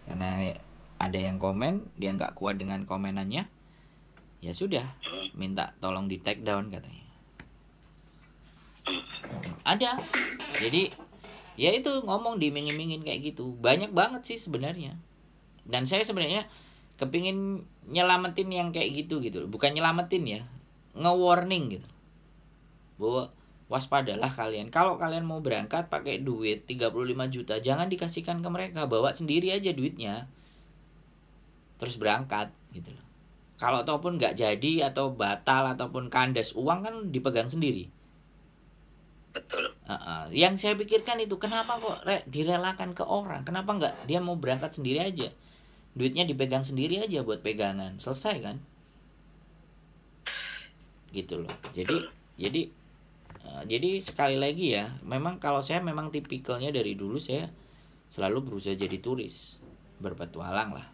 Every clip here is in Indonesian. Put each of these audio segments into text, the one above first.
Karena ada yang komen, dia nggak kuat dengan komenannya, ya sudah, minta tolong di take down katanya. Ada. Jadi ya itu ngomong diiming-imingin kayak gitu. Banyak banget sih sebenarnya. Dan saya sebenarnya kepingin nyelamatin yang kayak gitu bukan nyelamatin ya, nge-warning gitu, bahwa waspadalah kalian. Kalau kalian mau berangkat pakai duit 35 juta, jangan dikasihkan ke mereka, bawa sendiri aja duitnya, terus berangkat gitu loh. Kalau ataupun nggak jadi atau batal ataupun kandas, uang kan dipegang sendiri. Betul. Yang saya pikirkan itu, kenapa kok direlakan ke orang? Kenapa nggak dia mau berangkat sendiri aja, duitnya dipegang sendiri aja buat pegangan, selesai kan? Gitu loh. Jadi sekali lagi ya, memang kalau saya memang tipikalnya dari dulu saya selalu berusaha jadi turis, berpetualang lah.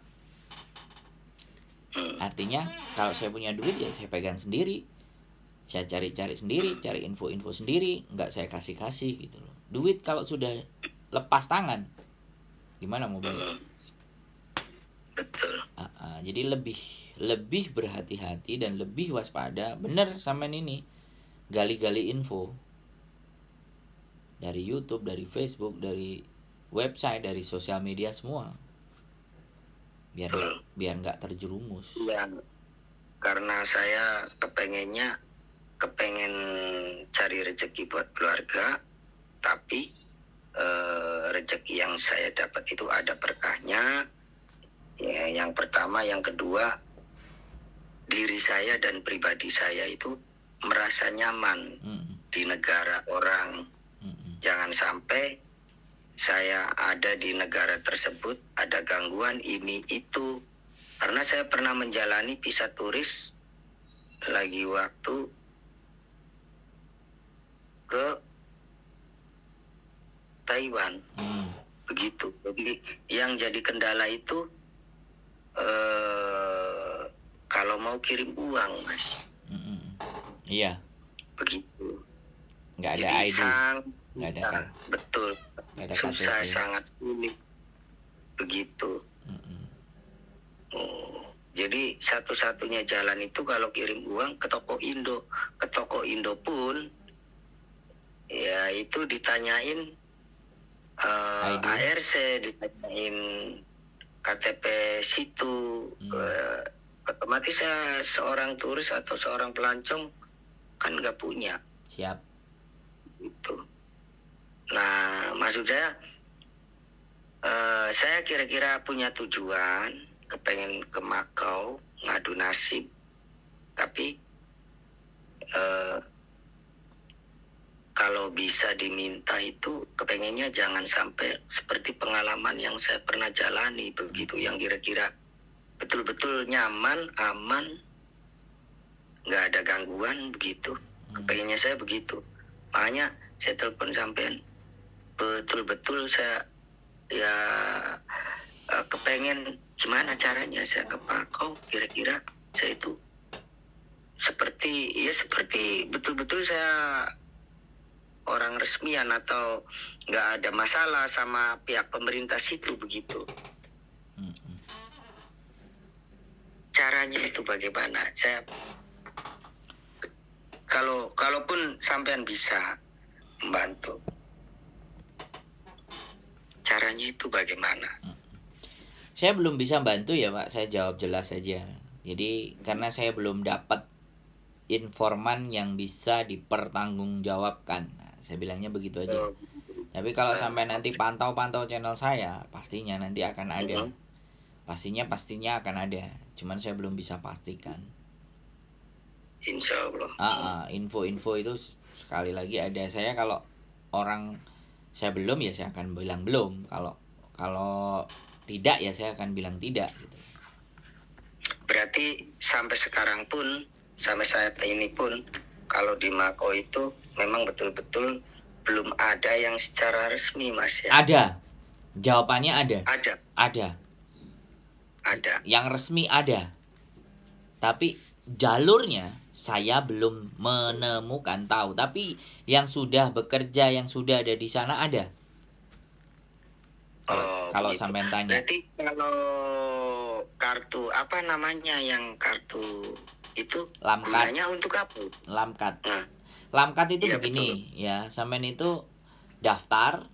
Artinya kalau saya punya duit ya saya pegang sendiri, saya cari-cari sendiri, cari info-info sendiri, nggak saya kasih-kasih gitu loh. Duit kalau sudah lepas tangan, gimana mau bayar? Betul. Jadi lebih berhati-hati dan lebih waspada. Bener sampean ini gali-gali info dari YouTube, dari Facebook, dari website, dari sosial media semua, biar nggak terjerumus. Ya, karena saya kepengen cari rezeki buat keluarga, tapi rezeki yang saya dapat itu ada berkahnya. Ya, yang pertama, yang kedua, diri saya dan pribadi saya itu merasa nyaman di negara orang. Jangan sampai saya ada di negara tersebut ada gangguan ini itu. Karena saya pernah menjalani visa turis lagi waktu ke Taiwan. Begitu. Jadi yang jadi kendala itu kalau mau kirim uang, Mas. Iya. Begitu. Nggak ada jadi ID. Nggak ada kan? Betul. Nggak ada susah, KTP. sangat sulit. Begitu. Jadi satu-satunya jalan itu kalau kirim uang ke toko Indo. Ke toko Indo pun ya itu ditanyain ARC, ditanyain KTP situ. Otomatis saya seorang turis atau seorang pelancong kan nggak punya. Siap. Itu. Nah, maksud saya kira-kira punya tujuan, kepengen ke Makau, ngadu nasib, tapi kalau bisa diminta itu kepengennya jangan sampai seperti pengalaman yang saya pernah jalani begitu, yang kira-kira betul-betul nyaman, aman, nggak ada gangguan begitu. Kepengennya saya begitu. Makanya saya telepon sampean, betul-betul saya ya kepengen gimana caranya saya ke Makau, kira-kira saya itu seperti betul-betul saya orang resmian atau nggak ada masalah sama pihak pemerintah situ begitu. Caranya itu bagaimana? Saya kalaupun sampean bisa membantu, caranya itu bagaimana? Saya belum bisa bantu ya Pak, saya jawab jelas saja. Jadi karena saya belum dapat informan yang bisa dipertanggungjawabkan. Nah, saya bilangnya begitu aja. Tapi kalau sampai nanti pantau channel saya, pastinya nanti akan ada. Pastinya akan ada. Cuman saya belum bisa pastikan. Insya Allah. Info-info itu sekali lagi ada. Saya kalau orang saya belum ya saya akan bilang belum. Kalau tidak ya saya akan bilang tidak gitu. Berarti sampai sekarang pun, sampai saat ini pun, kalau di Makau itu memang betul-betul belum ada yang secara resmi, Mas ya? Ada. Jawabannya ada. Ada. Yang resmi ada. Tapi jalurnya saya belum menemukan, tahu. Tapi yang sudah bekerja, yang sudah ada di sana ada. Kalau begitu. sampean tanya. Berarti kalau kartu apa namanya yang kartu itu Lamkat. gunanya untuk apa? Lamkat. Nah, Lamkat itu iya, begini ya, sampean itu daftar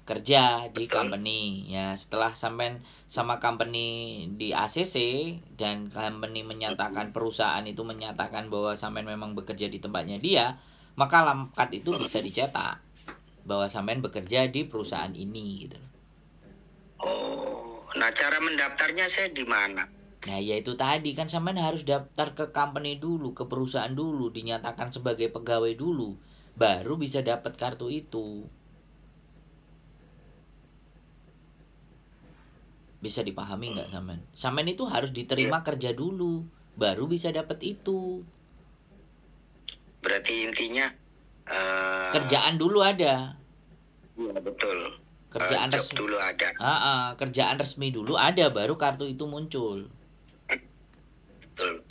kerja di Betul. company ya. Setelah sampean sama company di ACC dan company menyatakan, perusahaan itu menyatakan bahwa sampean memang bekerja di tempatnya dia, maka lamkat itu bisa dicetak bahwa sampean bekerja di perusahaan ini gitu. Oh, nah cara mendaftarnya saya di mana? Nah, ya itu tadi kan sampean harus daftar ke company dulu, ke perusahaan dulu, dinyatakan sebagai pegawai dulu, baru bisa dapat kartu itu. Bisa dipahami nggak sampean? Sampean itu harus diterima kerja dulu, baru bisa dapat itu. Berarti intinya Kerjaan dulu ada. iya betul. Kerjaan Job resmi dulu ada. kerjaan resmi dulu ada, baru kartu itu muncul. Betul.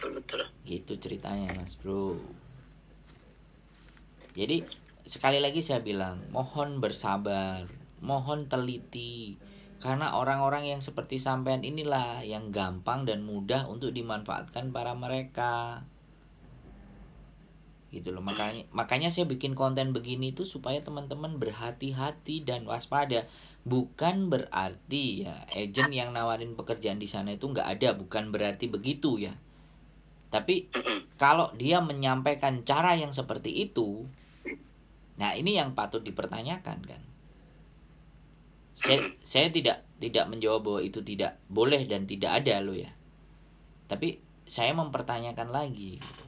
Gitu ceritanya, Mas Bro. Jadi sekali lagi saya bilang, mohon bersabar, mohon teliti, karena orang-orang yang seperti sampean inilah yang gampang dan mudah untuk dimanfaatkan para mereka. Gitu loh. Makanya saya bikin konten begini itu supaya teman-teman berhati-hati dan waspada. Bukan berarti ya agent yang nawarin pekerjaan di sana itu nggak ada, bukan berarti begitu ya. Tapi kalau dia menyampaikan cara yang seperti itu, nah ini yang patut dipertanyakan kan. Saya tidak menjawab bahwa itu tidak boleh dan tidak ada loh ya. Tapi saya mempertanyakan lagi gitu.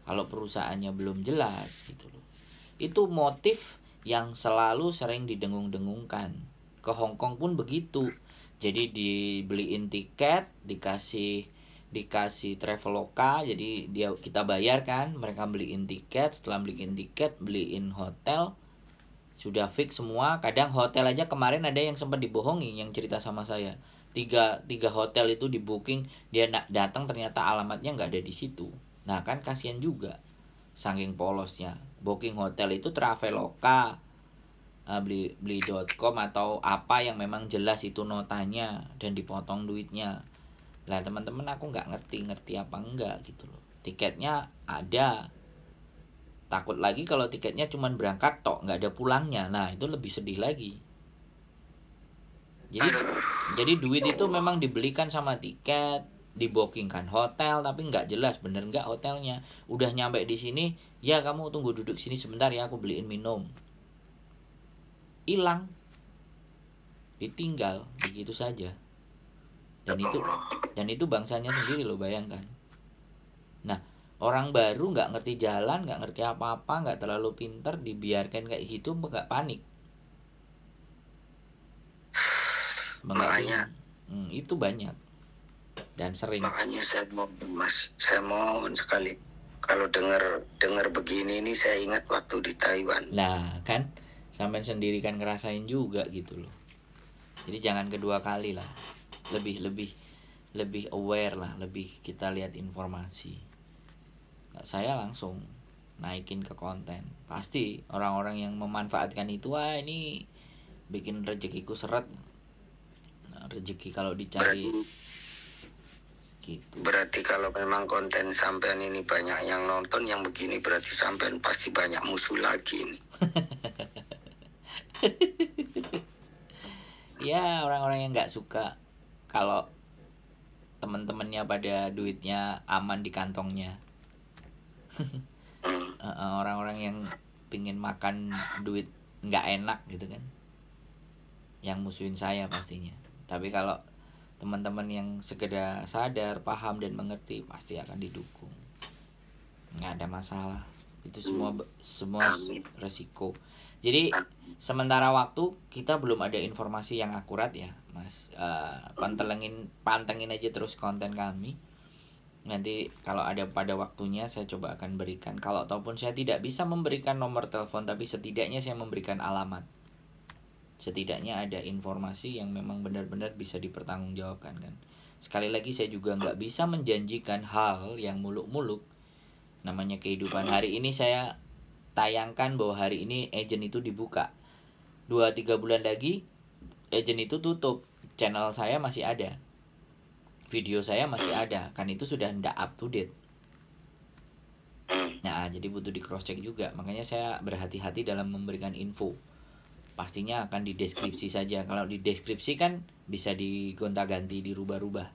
Kalau perusahaannya belum jelas gitu loh. Itu motif yang selalu sering didengung-dengungkan. Ke Hong Kong pun begitu. Jadi dibeliin tiket, dikasih Traveloka, jadi kita bayar kan, mereka beliin tiket, setelah beliin tiket, beliin hotel, sudah fix semua. Kadang hotel aja kemarin ada yang sempat dibohongi, yang cerita sama saya. Tiga hotel itu di booking, dia datang ternyata alamatnya nggak ada di situ. Nah kan kasihan juga, saking polosnya. Booking hotel itu Traveloka, beli.com atau apa yang memang jelas itu notanya dan dipotong duitnya. Lah teman-teman, aku nggak ngerti apa enggak gitu loh. Tiketnya ada, takut lagi kalau tiketnya cuman berangkat tok, nggak ada pulangnya. Nah itu lebih sedih lagi. Jadi duit itu memang dibelikan sama tiket, dibookingkan hotel, tapi nggak jelas bener nggak hotelnya. Udah nyampe di sini, ya kamu tunggu duduk sini sebentar ya, aku beliin minum. Hilang, ditinggal begitu saja. Dan itu bangsanya sendiri loh, bayangkan. Nah, orang baru nggak ngerti jalan, nggak ngerti apa-apa, nggak terlalu pinter, dibiarkan kayak gitu, nggak panik. Makanya itu banyak dan sering. Makanya saya mohon sekali, kalau dengar begini nih, saya ingat waktu di Taiwan. Nah kan, sampai sendiri kan ngerasain juga gitu loh. Jadi jangan kedua kali lah. Lebih aware lah, lebih kita lihat informasi. Saya langsung naikin ke konten. Pasti orang-orang yang memanfaatkan itu, wah ini bikin rezekiku seret. Nah, rezeki kalau dicari gitu. Berarti kalau memang konten sampean ini banyak yang nonton yang begini, berarti sampean pasti banyak musuh lagi nih. Ya, orang-orang yang nggak suka kalau teman-temannya pada duitnya aman di kantongnya. Orang-orang yang pingin makan duit nggak enak gitu kan, yang musuhin saya pastinya. Tapi kalau teman-teman yang sekedar sadar, paham dan mengerti, pasti akan didukung. Nggak ada masalah. Itu semua resiko. Jadi sementara waktu kita belum ada informasi yang akurat ya, Mas. Pantengin aja terus konten kami. Nanti kalau ada pada waktunya saya coba akan berikan. Kalau ataupun saya tidak bisa memberikan nomor telepon, tapi setidaknya saya memberikan alamat. Setidaknya ada informasi yang memang benar-benar bisa dipertanggungjawabkan kan. Sekali lagi, saya juga nggak bisa menjanjikan hal yang muluk-muluk. Namanya kehidupan. Hari ini saya tayangkan bahwa hari ini agent itu dibuka. 2-3 bulan lagi agent itu tutup, channel saya masih ada, video saya masih ada, kan itu sudah ndak up to date. Nah, jadi butuh di cross check juga. Makanya saya berhati-hati dalam memberikan info. Pastinya akan di deskripsi saja. Kalau di deskripsi kan bisa digonta-ganti, dirubah-rubah.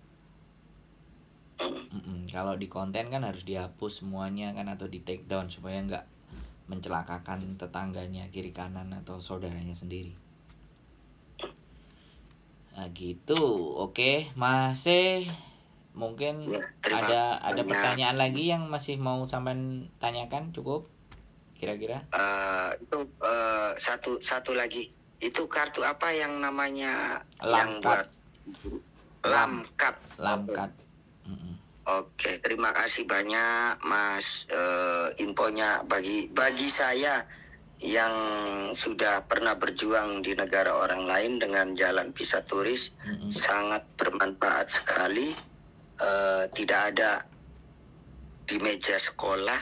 Kalau di konten kan harus dihapus semuanya kan, atau di take down supaya nggak mencelakakan tetangganya kiri kanan atau saudaranya sendiri. Nah gitu. Oke, masih mungkin ada pertanyaan lagi yang masih mau sampean tanyakan? Cukup kira-kira? Itu satu lagi, itu kartu apa yang namanya Lamkat. yang buat Lamkat? Lamkat. Oke, terima kasih banyak Mas, infonya bagi saya yang sudah pernah berjuang di negara orang lain dengan jalan visa turis, sangat bermanfaat sekali. Tidak ada di meja sekolah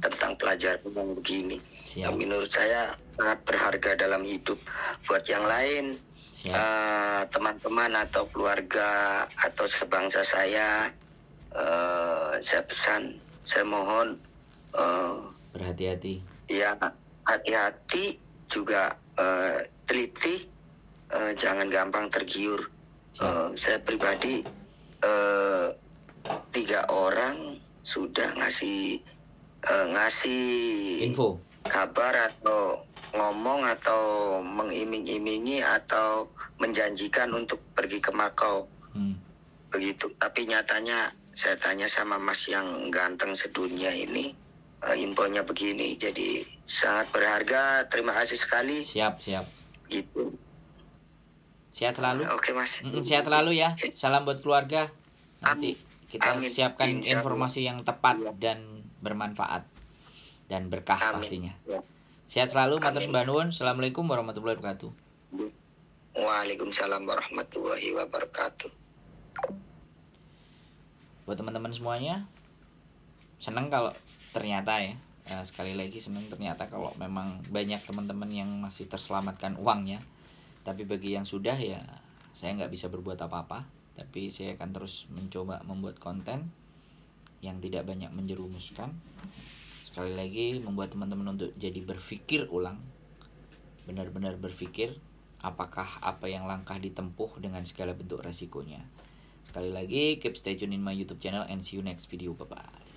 tentang pelajaran yang begini. Yang menurut saya sangat berharga dalam hidup. Buat yang lain, teman-teman atau keluarga atau sebangsa saya pesan, saya mohon berhati-hati. Ya, hati-hati juga, teliti, jangan gampang tergiur. Saya pribadi 3 orang sudah ngasih info, kabar atau ngomong atau mengiming-imingi atau menjanjikan untuk pergi ke Makau. Begitu. Tapi nyatanya saya tanya sama Mas yang ganteng sedunia ini, infonya begini. Jadi sangat berharga. Terima kasih sekali. Siap. Gitu. Sehat selalu. Oke Mas. Sehat selalu ya. Salam buat keluarga. Nanti kita siapkan informasi yang tepat dan bermanfaat dan berkah pastinya. Sehat selalu, matur sembah nuwun. Assalamualaikum warahmatullahi wabarakatuh. Waalaikumsalam warahmatullahi wabarakatuh. Buat teman-teman semuanya, senang kalau ternyata ya, sekali lagi senang ternyata kalau memang banyak teman-teman yang masih terselamatkan uangnya. Tapi bagi yang sudah ya, saya nggak bisa berbuat apa-apa. Tapi saya akan terus mencoba membuat konten yang tidak banyak menjerumuskan. Sekali lagi membuat teman-teman untuk jadi berpikir ulang, benar-benar berpikir apakah apa yang langkah ditempuh dengan segala bentuk resikonya. Sekali lagi, keep stay tune in my YouTube channel and see you next video. Bye-bye.